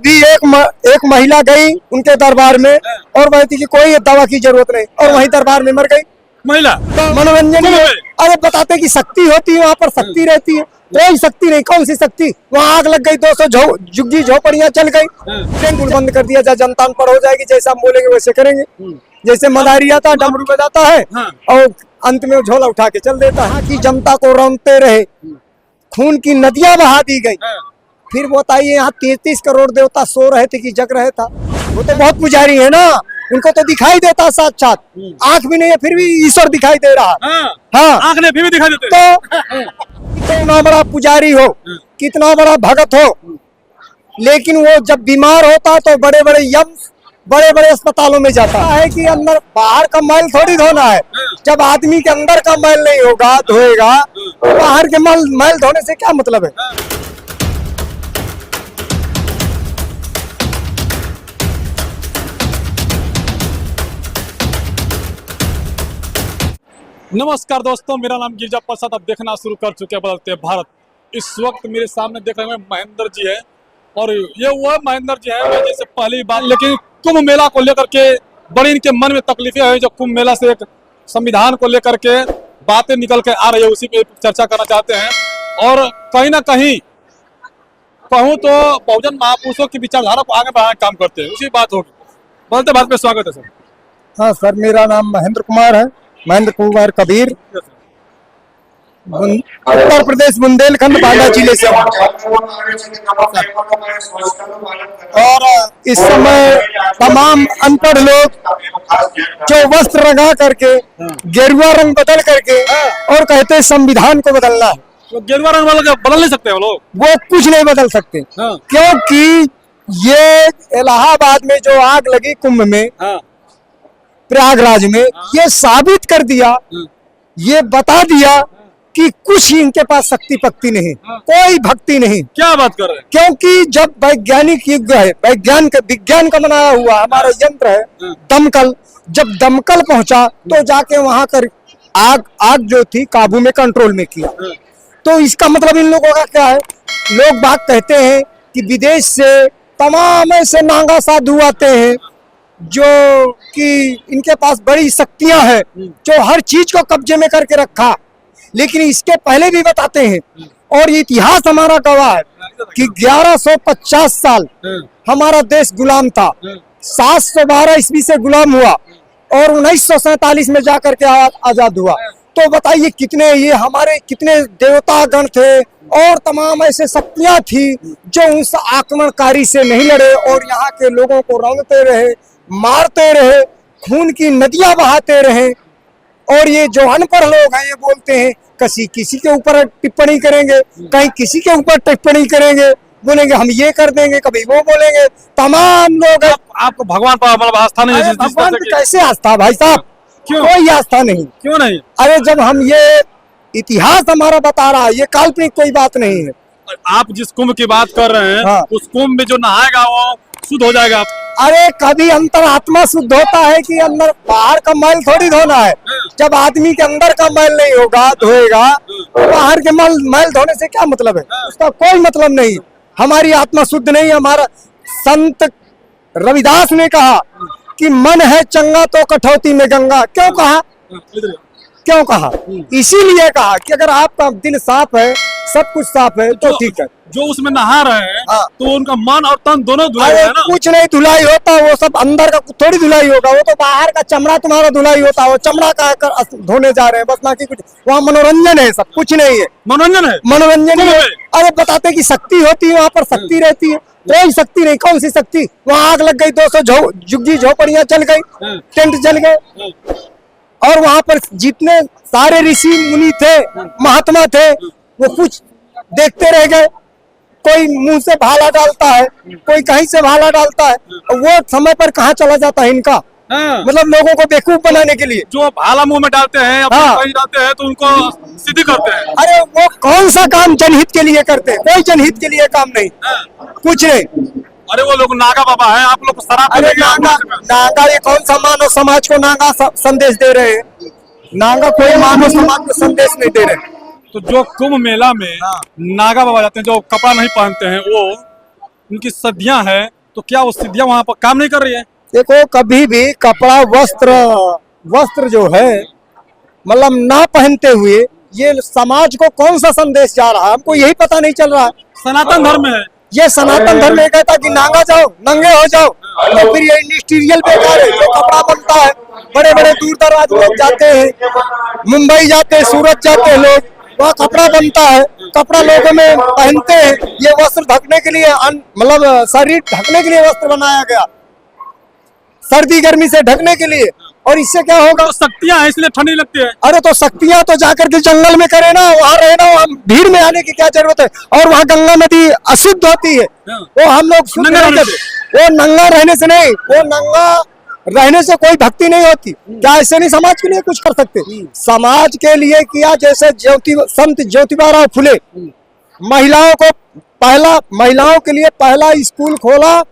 अभी एक महिला गई उनके दरबार में और कहती कि कोई दवा की जरूरत नहीं, और वहीं दरबार में मर गई महिला। तो मनोरंजन में अरे बताते कि शक्ति होती है, वहाँ पर शक्ति रहती है। कोई शक्ति नहीं, कौन सी शक्ति? वहाँ आग लग गई, 200 झुग्गी झोपड़ियाँ चल गई, ट्रेन बंद कर दिया, जनता पर हो जाएगी, जैसे हम बोलेंगे वैसे करेंगे। जैसे मदारी आता डमरू बजाता है और अंत में झोला उठा के चल देता है कि जनता को रौंदते रहे, खून की नदियां बहा दी गई। फिर बताइए यहाँ 33 करोड़ देवता सो रहे थे कि जग रहे था? वो तो बहुत पुजारी है ना, उनको तो दिखाई देता साक्षात, आंख भी नहीं है फिर भी ईश्वर दिखाई दे रहा। हाँ आंख ने फिर भी दिखाई देते। तो कितना बड़ा पुजारी हो, कितना बड़ा भगत हो, लेकिन वो जब बीमार होता तो बड़े बड़े यम बड़े बड़े अस्पतालों में जाता है कि अंदर बाहर का मैल थोड़ी धोना है। जब आदमी के अंदर का मैल नहीं होगा धोएगा, तो बाहर के मैल धोने से क्या मतलब है? नमस्कार दोस्तों, मेरा नाम गिरजा प्रसाद। अब देखना शुरू कर चुके हैं बदलते भारत। इस वक्त मेरे सामने देख रहे हैं महेंद्र जी है, और ये वो महेंद्र जी है जैसे पहली बात, लेकिन कुंभ मेला को लेकर के बड़ी इनके मन में तकलीफें हैं। जो कुंभ मेला से एक संविधान को लेकर के बातें निकल के आ रही है, उसी पे चर्चा करना चाहते हैं। और कहीं ना कहीं कहूँ तो बहुजन महापुरुषों की विचारधारा को आगे बढ़ाने का काम करते हैं, उसी बात होगी। बदलते भारत में स्वागत है सर। हाँ सर, मेरा नाम महेंद्र कुमार है, महेंद्र कुमार कबीर, उत्तर प्रदेश बुंदेलखंड बांदा जिले से। और इस समय तमाम अनपढ़ लोग जो वस्त्र रंगा करके गेरुआ रंग बदल करके और कहते हैं संविधान को बदलना है। तो गेरुआ रंग वाला बदल नहीं सकते वो लोग? वो कुछ नहीं बदल सकते, क्योंकि ये इलाहाबाद में जो आग लगी कुंभ में, प्रयागराज में, ये साबित कर दिया, ये बता दिया कि कुछ ही इनके पास शक्ति पक्ति नहीं, कोई भक्ति नहीं। क्या बात कर रहे हैं? क्योंकि जब वैज्ञानिक युग है, विज्ञान का बनाया हुआ हमारा यंत्र है दमकल, जब दमकल पहुंचा तो जाके वहां कर आग जो थी काबू में, कंट्रोल में किया। तो इसका मतलब इन लोगों का क्या है? लोग बात कहते हैं कि विदेश से तमाम ऐसे नांगा साधु आते हैं जो कि इनके पास बड़ी शक्तियां हैं, जो हर चीज को कब्जे में करके रखा। लेकिन इसके पहले भी बताते हैं, और ये इतिहास हमारा गवाह है कि 1150 साल हमारा देश गुलाम था, 712 ईस्वी से गुलाम हुआ और 1947 में जाकर के आजाद हुआ। तो बताइए कितने ये हमारे कितने देवता गण थे और तमाम ऐसे शक्तियां थी जो उस आक्रमणकारी से नहीं लड़े और यहाँ के लोगों को रंगते रहे, मारते रहे, खून की नदियां बहाते रहे। और ये जो अनपढ़ लोग हैं ये बोलते हैं किसी के ऊपर टिप्पणी करेंगे, कहीं किसी के ऊपर टिप्पणी करेंगे, बोलेंगे हम ये कर देंगे, कभी वो बोलेंगे। तमाम लोग आपको भगवान पर मतलब आस्था नहीं है? भगवान पे कैसे आस्था भाई साहब? क्यों? कोई आस्था नहीं। क्यों नहीं? अरे जब हम ये इतिहास हमारा बता रहा है, ये काल्पनिक कोई बात नहीं है। आप जिस कुंभ की बात कर रहे हैं, हाँ। उस कुंभ में जो नहाएगा वो शुद्ध हो जाएगा। अरे कभी अंतरात्मा शुद्ध होता है कि अंदर बाहर का मैल थोड़ी धोना है। जब आदमी के अंदर का मैल नहीं होगा धोएगा, तो बाहर के मैल धोने से क्या मतलब है? उसका कोई मतलब नहीं। हमारी आत्मा शुद्ध नहीं। हमारा संत रविदास ने कहा कि मन है चंगा तो कठौती में गंगा। क्यों कहा? क्यों कहा? इसीलिए कहा कि अगर आपका दिल साफ है, सब कुछ साफ है, तो ठीक है। जो उसमें नहा रहे हैं तो उनका मन और तन दोनों धुलाई है ना? कुछ नहीं धुलाई होता, वो सब अंदर का थोड़ी धुलाई होगा, वो तो बाहर का चमड़ा तुम्हारा धुलाई होता है। वो चमड़ा का धोने जा रहे हैं बस, ना कि कुछ वहाँ मनोरंजन है, सब कुछ नहीं है। मनोरंजन है, मनोरंजन है। अरे बताते कि शक्ति होती है, वहाँ पर शक्ति रहती है। कोई शक्ति नहीं, कौन सी शक्ति? वहाँ आग लग गई, 200 झुग्गी झोपड़ियाँ चल गई, टेंट जल गए, और वहाँ पर जितने सारे ऋषि मुनि थे, महात्मा थे, वो कुछ देखते रह गए। कोई मुंह से भाला डालता है, कोई कहीं से भाला डालता है, वो समय पर कहाँ चला जाता है इनका? मतलब लोगों को बेवकूफ बनाने के लिए। जो भाला मुंह में डालते हैं, कहीं डालते हैं तो उनको सीधी करते हैं। अरे वो कौन सा काम जनहित के लिए करते हैं? कोई जनहित के लिए काम नहीं, कुछ नहीं। अरे वो लोग नागा बाबा है, आप लोग शराब। अरे नागा ये कौन सा मानव समाज को नागा संदेश दे रहे हैं? नागा कोई मानव समाज को संदेश नहीं दे रहे। तो जो कुंभ मेला में नागा बाबा जाते हैं, जो कपड़ा नहीं पहनते हैं, इनकी सदियां हैं, तो क्या वो सिद्धियां वहां पर काम नहीं कर रही है? देखो, कभी भी कपड़ा वस्त्र जो है मतलब ना पहनते हुए ये समाज को कौन सा संदेश जा रहा है, हमको यही पता नहीं चल रहा है। सनातन धर्म है। ये सनातन धर्म ये कहता है कि नांगा जाओ, नंगे हो जाओ, तो फिर ये इंडस्ट्रियल बेकार है। जो कपड़ा बनता है, बड़े बड़े दूर दराज लोग जाते हैं, मुंबई जाते हैं, सूरत जाते हैं लोग, वहाँ कपड़ा बनता है, कपड़ा लोगों में पहनते हैं। ये वस्त्र ढकने के लिए मतलब शरीर ढकने के लिए वस्त्र बनाया गया, सर्दी गर्मी से ढकने के लिए। और इससे क्या होगा? तो शक्तियां हैं इसलिए ठंडी लगती है। अरे तो शक्तियां तो जाकर के जंगल में करे ना, वहां रहे ना, वहां भीड़ में आने की क्या जरूरत है? और वहां गंगा नदी अशुद्ध होती है, वो हम लोग शुद्ध नंगा नहीं रहने करते। वो नंगा रहने से नहीं, वो नंगा रहने से कोई भक्ति नहीं होती। क्या ऐसे नहीं समाज के लिए कुछ कर सकते? समाज के लिए किया, जैसे संत ज्योतिबा फुले महिलाओं के लिए पहला स्कूल खोला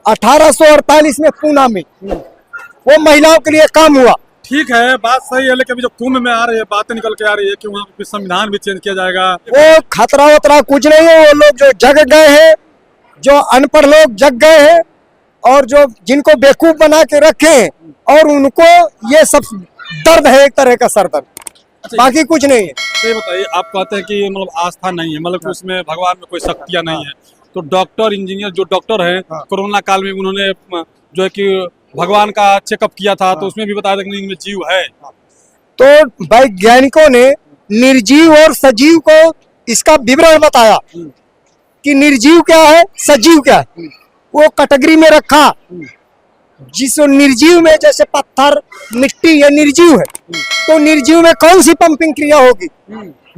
1848 में पूना में, वो महिलाओं के लिए काम हुआ। ठीक है, बात सही है, लेकिन अभी जो कुंभ में आ रही है, बातें निकल के आ रही है कि वहाँ पे संविधान भी चेंज किया जाएगा। वो खतरा वतरा कुछ नहीं है। वो लोग जो जग गए हैं, जो अनपढ़ लोग जग गए हैं, और जो जिनको बेवकूफ बना के रखे हैं, और उनको ये सब दर्द है, एक तरह का सर दर्द, बाकी कुछ नहीं है। तो ये बताइए, आप कहते हैं कि मतलब आस्था नहीं है, मतलब कि उसमें भगवान में कोई शक्तियां नहीं है, तो डॉक्टर इंजीनियर जो डॉक्टर है, कोरोना काल में उन्होंने जो है कि भगवान का चेकअप किया था, तो उसमें भी बताया था कि इनमें जीव है। तो वैज्ञानिकों ने निर्जीव और सजीव को इसका विवरण बताया कि निर्जीव क्या है, सजीव क्या है, वो कैटेगरी में रखा। जिस निर्जीव में जैसे पत्थर, मिट्टी, ये निर्जीव है, तो निर्जीव में कौन सी पंपिंग क्रिया होगी?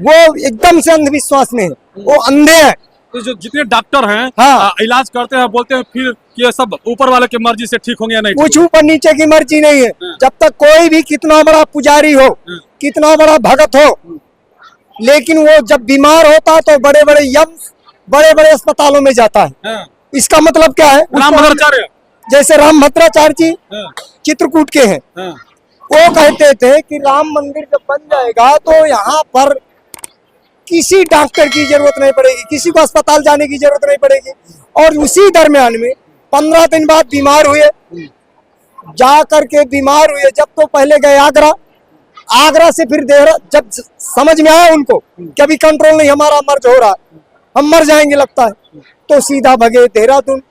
वो एकदम से अंधविश्वास में है, वो अंधे हैं। तो जो जितने डॉक्टर हैं, हाँ, इलाज करते हैं, बोलते हैं फिर कि ये सब ऊपर वाले की मर्जी से ठीक होंगे या नहीं? कुछ ऊपर नीचे की मर्जी नहीं है। जब तक कोई भी कितना बड़ा पुजारी हो, कितना बड़ा भगत हो, लेकिन वो जब बीमार होता तो बड़े बड़े अस्पतालों में जाता है। इसका मतलब क्या है? रामभद्राचार्य, जैसे रामभद्राचार्य जी चित्रकूट के हैं, वो कहते थे कि राम मंदिर जब बन जाएगा तो यहाँ पर किसी डॉक्टर की जरूरत नहीं पड़ेगी, किसी को अस्पताल जाने की जरूरत नहीं पड़ेगी। और उसी दरमियान में 15 दिन बाद बीमार हुए, जा करके बीमार हुए। जब तो पहले गए आगरा से फिर देहरा, जब समझ में आया उनको कि अभी कंट्रोल नहीं, हमारा मर्ज हो रहा, हम मर जाएंगे लगता है, तो सीधा भगे देहरादून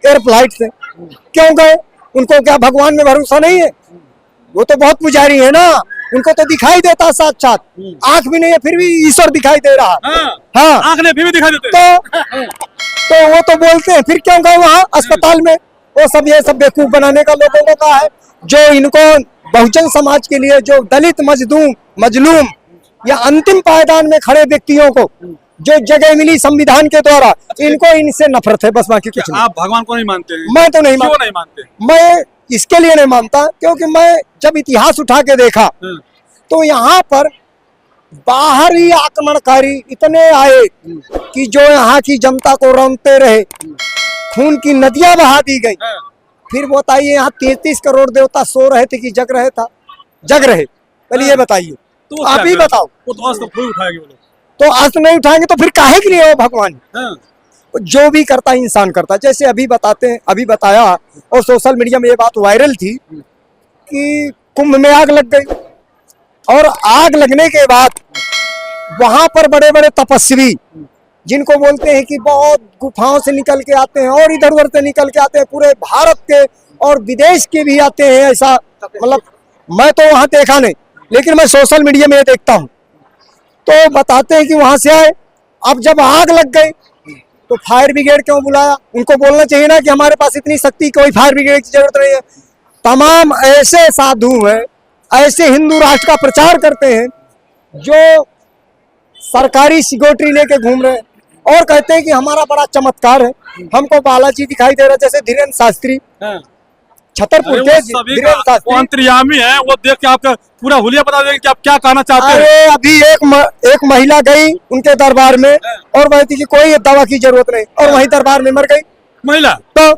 एयर फ्लाइट से। क्यों गए? उनको क्या भगवान में भरोसा नहीं है? वो तो बहुत पुजारी है ना, उनको तो दिखाई देता साक्षात, आंख भी नहीं है फिर भी ईश्वर दिखाई दे रहा। हाँ, आंख ने फिर भी दिखाई देते। तो वो तो बोलते हैं, फिर क्यों गए वहाँ अस्पताल में? वो सब ये सब बेवकूफ बनाने का लोगों का है, जो इनको बहुजन समाज के लिए, जो दलित मजलूम या अंतिम पायदान में खड़े व्यक्तियों को जो जगह मिली संविधान के द्वारा, इनको इनसे नफरत है, बस बाकी कुछ नहीं। आप भगवान को नहीं मानते हैं? मैं तो नहीं क्यों नहीं मानते? मैं इसके लिए नहीं मानता क्योंकि मैं जब इतिहास उठा के देखा तो यहाँ पर बाहरी आक्रमणकारी इतने आए कि जो यहाँ की जनता को रौंदते रहे, खून की नदियां बहा दी गई। फिर बताइए, यहाँ 33 करोड़ देवता सो रहे थे कि जग रहे? पहले ये बताइए, तो आप ही बताओ। वो तो अस्त्र थोड़ी उठाएंगे वो लोग। तो अस्त्र नहीं उठाएंगे तो फिर काहे के लिए वो भगवान? जो भी करता इंसान करता। जैसे अभी बताया, और सोशल मीडिया में ये बात वायरल थी कि कुंभ में आग लग गई, और आग लगने के बाद वहां पर बड़े बड़े तपस्वी, जिनको बोलते हैं कि बहुत गुफाओं से निकल के आते हैं और इधर उधर से निकल के आते हैं, पूरे भारत के और विदेश के भी आते हैं। ऐसा मतलब मैं तो वहां देखा नहीं, लेकिन मैं सोशल मीडिया में ये देखता हूँ, तो बताते हैं कि वहां से आए। अब जब आग लग गई तो फायर ब्रिगेड क्यों बुलाया? उनको बोलना चाहिए ना कि हमारे पास इतनी शक्ति, कोई फायर ब्रिगेड की जरूरत नहीं है। तमाम ऐसे साधु हैं, ऐसे हिंदू राष्ट्र का प्रचार करते हैं, जो सरकारी सिक्योरिटी लेके घूम रहे हैं और कहते हैं कि हमारा बड़ा चमत्कार है, हमको बालाजी दिखाई दे रहा है। जैसे धीरेन्द्र शास्त्री, छतरपुर के धीरेन्द्र शास्त्री, अंतर्यामी है, वो देख के आपका पूरा हुलिया बता देंगे कि आप क्या कहना चाहते हैं। अरे अभी एक महिला गई उनके दरबार में और कहती कि कोई दवा की जरूरत नहीं, और वहीं दरबार में मर गई महिला। तो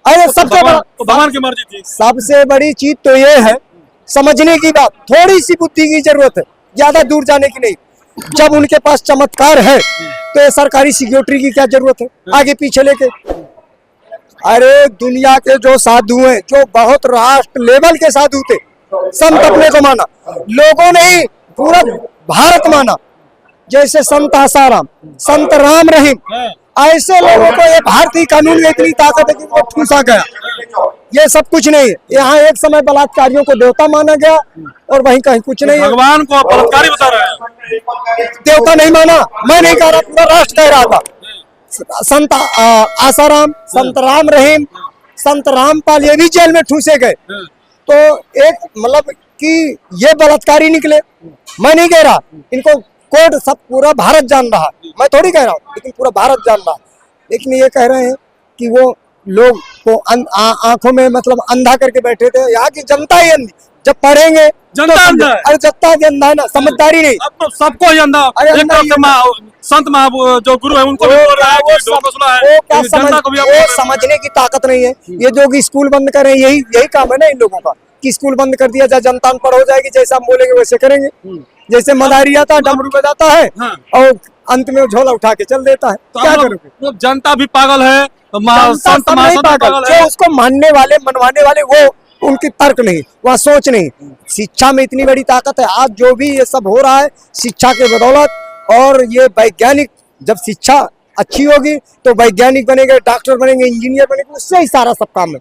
अरे सबसे बड़ा भगवान की मर्जी थी। सबसे बड़ी चीज तो ये है, समझने की बात, थोड़ी सी बुद्धि की जरूरत है, ज्यादा दूर जाने की नहीं। जब उनके पास चमत्कार है तो ये सरकारी सिक्योरिटी की क्या जरूरत है आगे पीछे लेके। अरे दुनिया के जो साधु हैं, जो बहुत राष्ट्र लेवल के साधु थे, संत अपने को माना, लोगों ने ही पूरा भारत माना, जैसे संत आसाराम, संत राम रहीम, ऐसे लोगों को ये भारतीय कानून में इतनी ताकत है कि वो ठूसा गया। ये सब कुछ नहीं है। यहाँ एक समय बलात्कारियों को देवता माना गया और वहीं कहीं कुछ नहीं है। भगवान को बलात्कारी बता रहे हैं, देवता नहीं माना, मैं नहीं कह रहा, पूरा राष्ट्र कह रहा था। संत आसाराम, संत राम रहीम, संत रामपाल, ये भी जेल में ठूसे गए। तो एक मतलब कि ये बलात्कारी निकले, मैं नहीं कह रहा, इनको कोर्ट सब पूरा भारत जान रहा, मैं थोड़ी कह रहा हूँ, लेकिन पूरा भारत जान रहा। लेकिन ये कह रहे हैं कि वो लोग को आंखों में मतलब अंधा करके बैठे थे। यहाँ की जनता ही अंधी, जब पढ़ेंगे जनता अंधा है। अरे जनता भी अंधा है ना, समझदारी नहीं। अब तो सबको ही अंधा, अरे एक अंधा तरफ से संत महा जो गुरु है उनको भी बोल रहा है कि ढोल सुना है, जनता को भी वो समझने की ताकत नहीं है। ये जो कि स्कूल बंद कर रहे हैं, यही काम है ना इन लोगों का, कि स्कूल बंद कर दिया जाए, जनता अनपढ़ हो जाएगी, जैसा हम बोलेंगे वैसे करेंगे। जैसे मदारी आता है, डमरू बजाता है और अंत में झोला उठा के चल देता है। क्या करोगे? तो जनता भी पागल है, संत सब नहीं पागल, जो उसको मानने वाले मनवाने वाले, वो उनकी तर्क नहीं, वह सोच नहीं। शिक्षा में इतनी बड़ी ताकत है। आज जो भी ये सब हो रहा है शिक्षा के बदौलत, और ये वैज्ञानिक, जब शिक्षा अच्छी होगी तो वैज्ञानिक बनेंगे, डॉक्टर बनेंगे, इंजीनियर बनेंगे, उससे ही सारा सब काम है।